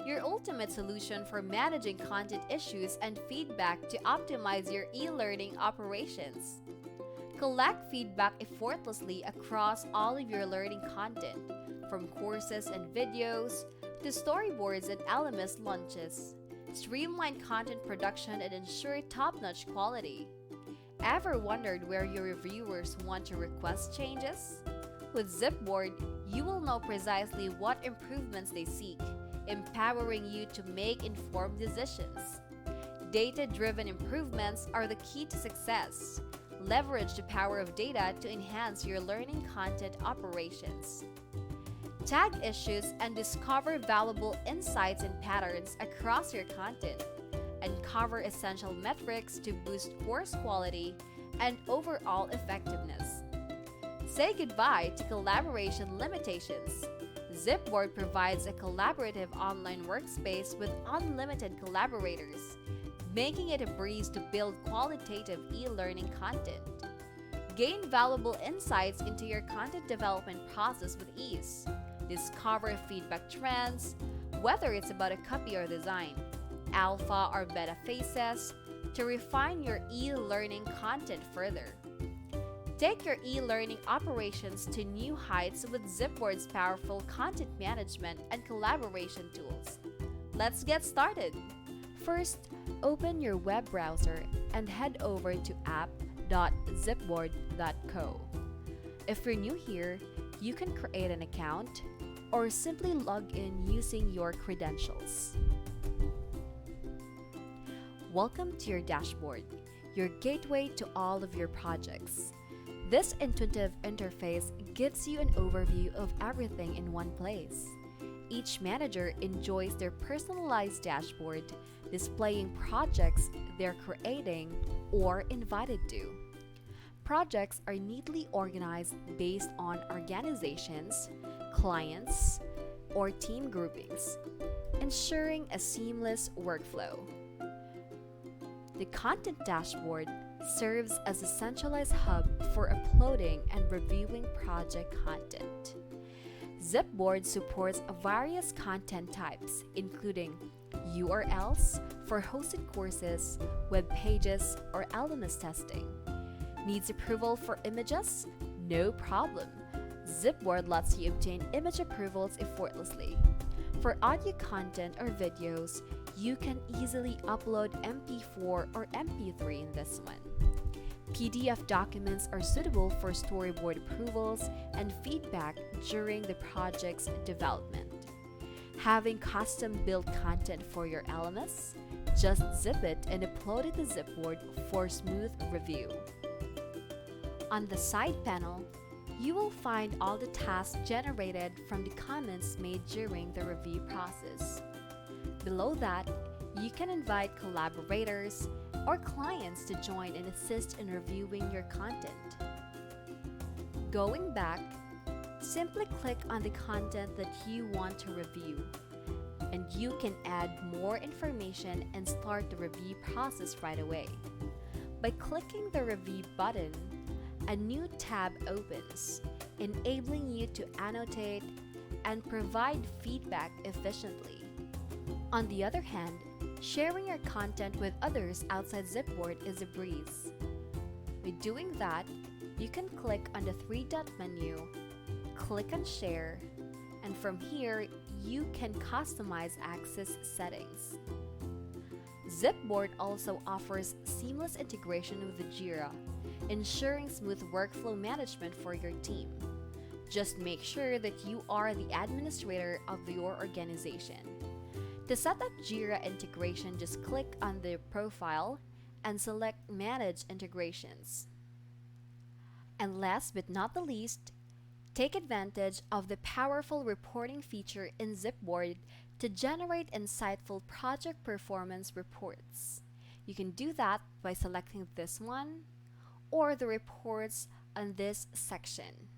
your ultimate solution for managing content issues and feedback to optimize your e-learning operations. Collect feedback effortlessly across all of your learning content, from courses and videos to storyboards and LMS launches. Streamline content production and ensure top-notch quality. Ever wondered where your reviewers want to request changes? With zipBoard, you will know precisely what improvements they seek, empowering you to make informed decisions. Data-driven improvements are the key to success. Leverage the power of data to enhance your learning content operations. Tag issues and discover valuable insights and patterns across your content. Uncover essential metrics to boost course quality and overall effectiveness. Say goodbye to collaboration limitations. zipBoard provides a collaborative online workspace with unlimited collaborators, making it a breeze to build qualitative e-learning content. Gain valuable insights into your content development process with ease. Discover feedback trends, whether it's about a copy or design, alpha or beta phases, to refine your e-learning content further. Take your e-learning operations to new heights with zipBoard's powerful content management and collaboration tools. Let's get started! First, open your web browser and head over to app.zipboard.co. If you're new here, you can create an account or simply log in using your credentials. Welcome to your dashboard, your gateway to all of your projects. This intuitive interface gives you an overview of everything in one place. Each manager enjoys their personalized dashboard, displaying projects they're creating or invited to. Projects are neatly organized based on organizations, clients, or team groupings, ensuring a seamless workflow. The content dashboard serves as a centralized hub for uploading and reviewing project content. zipBoard supports various content types, including URLs for hosted courses, web pages, or LMS testing. Needs approval for images? No problem. zipBoard lets you obtain image approvals effortlessly. For audio content or videos, you can easily upload MP4 or MP3 in this one. PDF documents are suitable for storyboard approvals and feedback during the project's development. Having custom-built content for your LMS? Just zip it and upload it to zipBoard for smooth review. On the side panel, you will find all the tasks generated from the comments made during the review process. Below that, you can invite collaborators or clients to join and assist in reviewing your content. Going back, simply click on the content that you want to review, and you can add more information and start the review process right away. By clicking the review button, a new tab opens, enabling you to annotate and provide feedback efficiently. On the other hand, sharing your content with others outside zipBoard is a breeze. By doing that, you can click on the three-dot menu, click on Share, and from here, you can customize access settings. zipBoard also offers seamless integration with the Jira, ensuring smooth workflow management for your team. Just make sure that you are the administrator of your organization. To set up Jira integration, just click on the profile and select Manage Integrations. And last but not the least, take advantage of the powerful reporting feature in zipBoard to generate insightful project performance reports. You can do that by selecting this one or the reports on this section.